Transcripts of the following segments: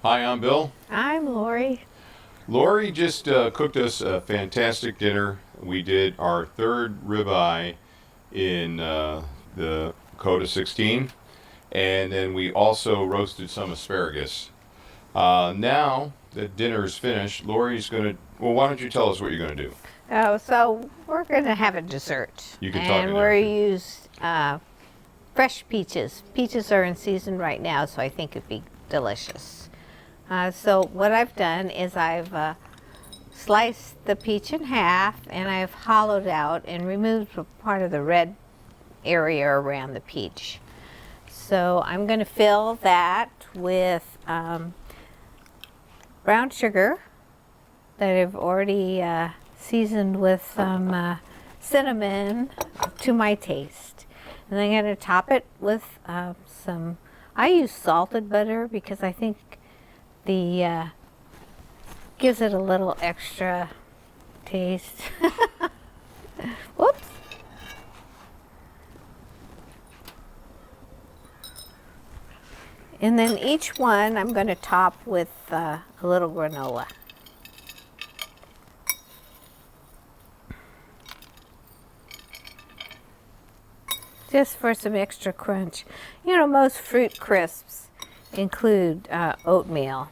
Hi, I'm Bill. I'm Laurie. Laurie just cooked us a fantastic dinner. We did our third ribeye in the Koda 16, and then we also roasted some asparagus. Now that dinner is finished, Laurie's going to, well, why don't you tell us what you're going to do? Oh, so we're going to have a dessert. You can talk and it we're after. use fresh peaches. Peaches are in season right now, so I think it'd be delicious. So what I've done is I've sliced the peach in half, and I've hollowed out and removed part of the red area around the peach. So I'm going to fill that with brown sugar that I've already seasoned with some cinnamon to my taste. And I'm going to top it with some, I use salted butter because I think the gives it a little extra taste. Whoops. And then each one I'm going to top with a little granola. Just for some extra crunch. You know, most fruit crisps include oatmeal.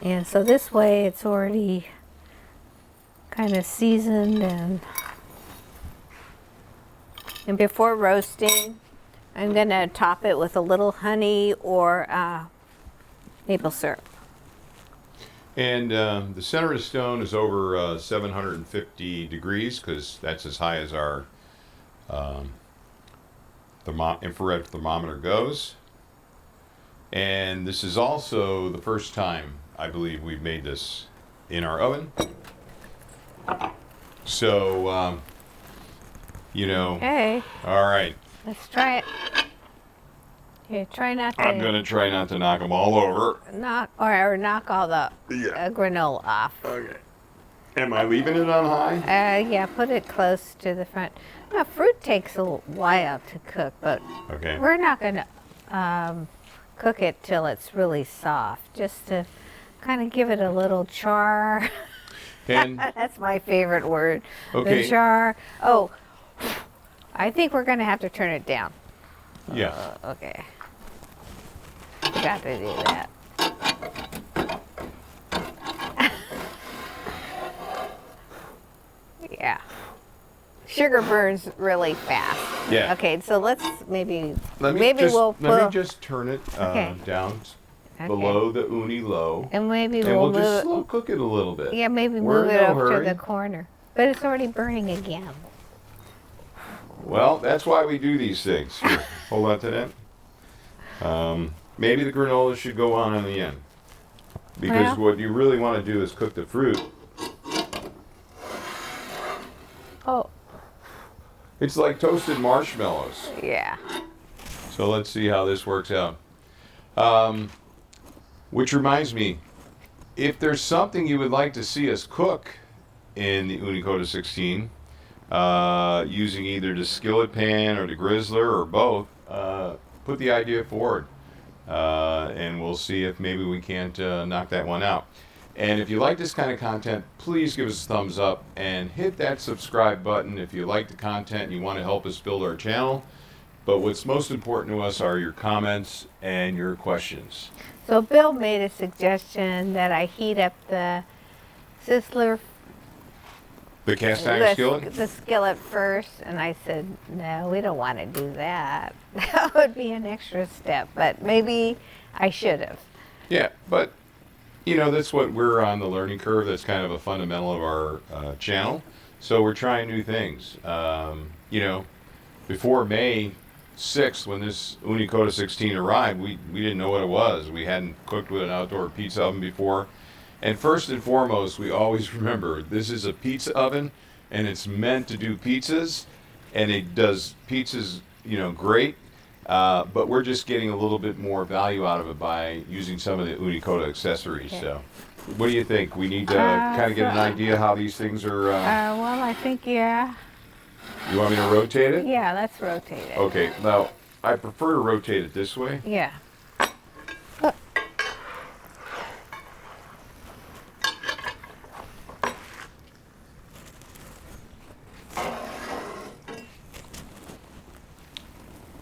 And so this way it's already kind of seasoned, and before roasting, I'm going to top it with a little honey or maple syrup. And the center of the stone is over 750 degrees because that's as high as our infrared thermometer goes. And this is also the first time I believe we've made this in our oven. So, you know. Okay, All right. let's try it. Here, try not to I'm going to try not to knock them all over. knock all the granola off. Okay. Am I leaving it on high? Yeah, put it close to the front. Now, fruit takes a while to cook, but Okay. we're not going to cook it till it's really soft, just to kind of give it a little char. And That's my favorite word. Okay. The char. Oh, I think we're going to have to turn it down. yeah. Okay. Forgot to do that. Yeah. Sugar burns really fast. Yeah. Okay, so let's maybe Let me just turn it Okay. down Okay. below the uni low. And maybe And we'll we'll move just it. slow cook it a little bit. Yeah, maybe We're move in it no up hurry. to the corner. But it's already burning again. Well, that's why we do these things. Here, hold on to that. Maybe the granola should go on in the end. Because Well. what you really want to do is cook the fruit. Oh, It's like toasted marshmallows. yeah. So let's see how this works out. Which reminds me, if there's something you would like to see us cook in the Ooni Koda 16, using either the skillet pan or the grizzler or both, put the idea forward. And we'll see if maybe we can't knock that one out. And if you like this kind of content, please give us a thumbs up and hit that subscribe button if you like the content and you want to help us build our channel. But what's most important to us are your comments and your questions. So Bill made a suggestion that I heat up the sizzler, The cast iron skillet? the skillet first, and I said, no, we don't want to do that. That would be an extra step, but maybe I should have. Yeah, but you know, that's what we're on the learning curve. That's kind of a fundamental of our channel. So we're trying new things. You know, before May 6th, when this Ooni Koda 16 arrived, we didn't know what it was. We hadn't cooked with an outdoor pizza oven before. And first and foremost, we always remember this is a pizza oven, and it's meant to do pizzas, and it does pizzas, you know, great. But we're just getting a little bit more value out of it by using some of the Ooni Koda accessories. Okay. So, what do you think? We need to kind of get an idea how these things are. Well, I think, yeah. You want me to rotate it? Yeah, let's rotate it. Okay. Now, I prefer to rotate it this way. Yeah.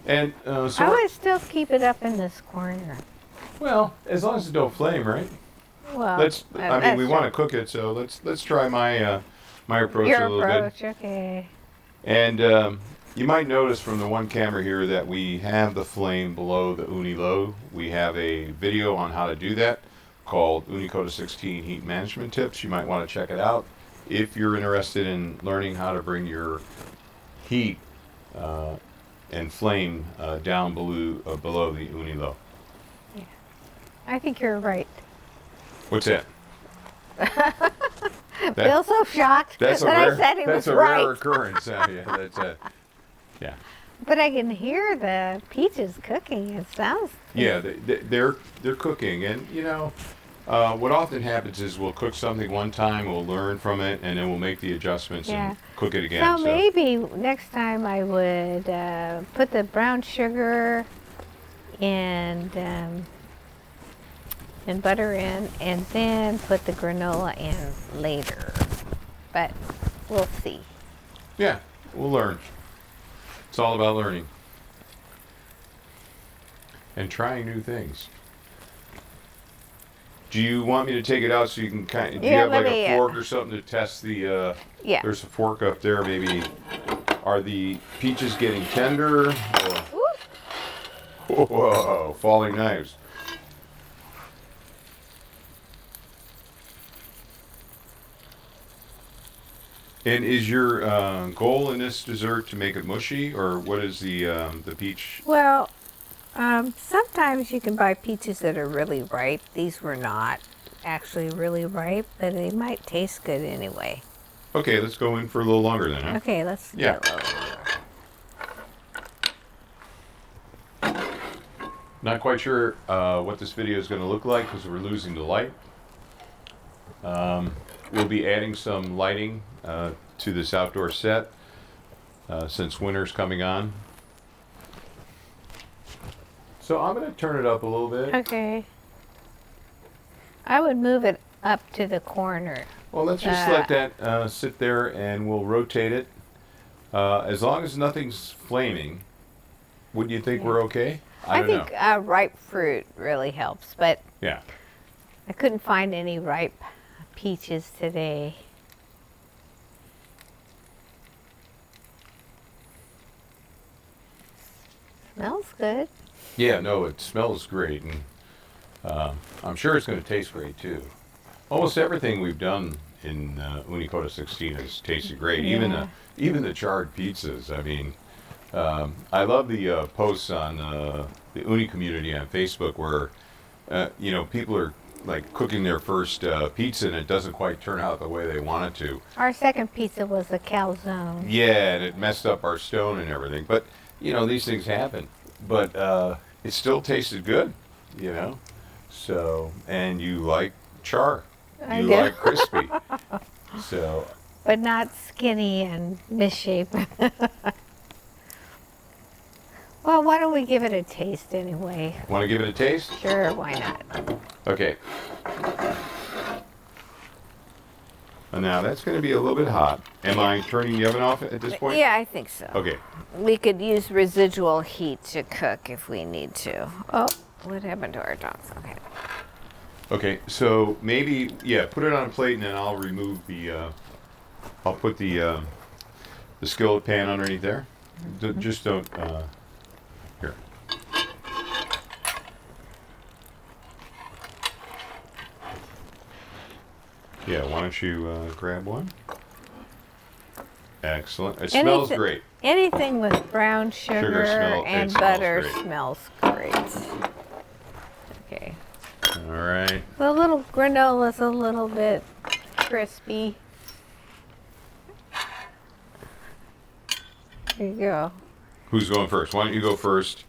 And so, I would still keep it up in this corner. well, as long as it don't flame, right? Well, I mean, we want to cook it, so let's try my my approach your a little approach, bit. okay. And you might notice from the one camera here that we have the flame below the Ooni low. We have a video on how to do that called Ooni Koda 16 Heat Management Tips. You might want to check it out if you're interested in learning how to bring your heat and flame down below the Ooni low. Yeah. I think you're right. What's that? Bill's so shocked That's a that rare, I said he that's was a right. rare occurrence. Yeah, that's yeah. But I can hear the peaches cooking. It sounds. Yeah, they're cooking, and you know, what often happens is we'll cook something one time, we'll learn from it, and then we'll make the adjustments Yeah. and cook it again. So maybe next time I would put the brown sugar and butter in, and then put the granola in later. But we'll see. Yeah, we'll learn. It's all about learning and trying new things. Do you want me to take it out so you can kind of, do you Yeah, have like let me, a fork or something to test the, Yeah. there's a fork up there maybe. Are the peaches getting tender? Or, whoa, falling knives. And is your goal in this dessert to make it mushy, or what is the peach? Well, sometimes you can buy peaches that are really ripe. These were not actually really ripe, but they might taste good anyway. Okay, let's go in for a little longer then, huh? Okay, let's Yeah. get a little. Not quite sure what this video is going to look like because we're losing the light. We'll be adding some lighting to this outdoor set since winter's coming on. So I'm going to turn it up a little bit. Okay. I would move it up to the corner. Well, let's just let that sit there and we'll rotate it. As long as nothing's flaming, wouldn't you think we're okay? I don't think know. ripe fruit really helps, but Yeah. I couldn't find any ripe peaches today. Smells good. Yeah, no, it smells great, and I'm sure it's going to taste great too. Almost everything we've done in Ooni Koda 16 has tasted great. Yeah. Even the charred pizzas. I mean, I love the posts on the Ooni community on Facebook where you know, people are like cooking their first pizza and it doesn't quite turn out the way they want it to. Our second pizza was a calzone. Yeah, and it messed up our stone and everything. But you know, these things happen. But it still tasted good, you know. So, and you like char, I you do. like crispy. So, But not skinny and misshapen. Well, why don't we give it a taste anyway? want to give it a taste? Sure, why not? Okay. And now that's going to be a little bit hot. Am I turning the oven off at this point? Yeah, I think so. Okay. We could use residual heat to cook if we need to. Oh, what happened to our dogs? Okay. Okay. So maybe, yeah, put it on a plate and then I'll remove the. I'll put the skillet pan underneath there. Just don't. Here. Yeah, why don't you grab one? Excellent. It smells great. Anything with brown sugar, and butter smells great. Okay. All right. The little granola's a little bit crispy. There you go. Who's going first? Why don't you go first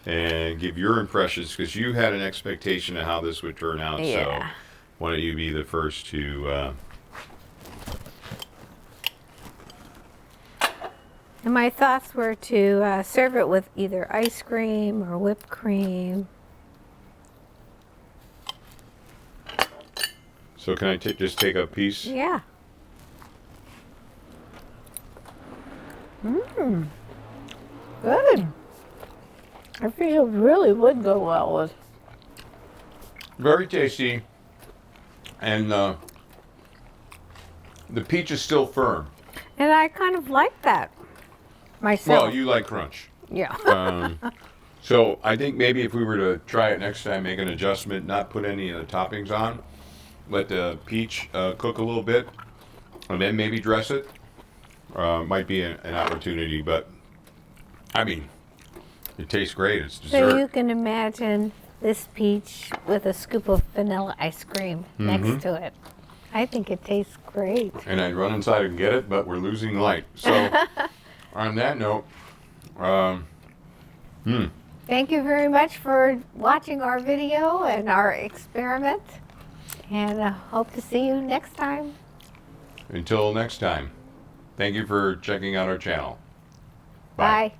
and give your impressions because you had an expectation of how this would turn out. Yeah. So why don't you be the first to... And my thoughts were to serve it with either ice cream or whipped cream. So can I just take a piece? Yeah. Mmm. Good. I think it really would go well with. Very tasty. And the peach is still firm. And I kind of like that myself. Well, you like crunch. Yeah. So I think maybe if we were to try it next time, make an adjustment, not put any of the toppings on, let the peach cook a little bit, and then maybe dress it. Might be an opportunity, but I mean, it tastes great. It's dessert. So you can imagine this peach with a scoop of vanilla ice cream next to it. I think it tastes great. And I'd run inside and get it, but we're losing light. So on that note, Thank you very much for watching our video and our experiment. And I hope to see you next time. until next time, thank you for checking out our channel. Bye.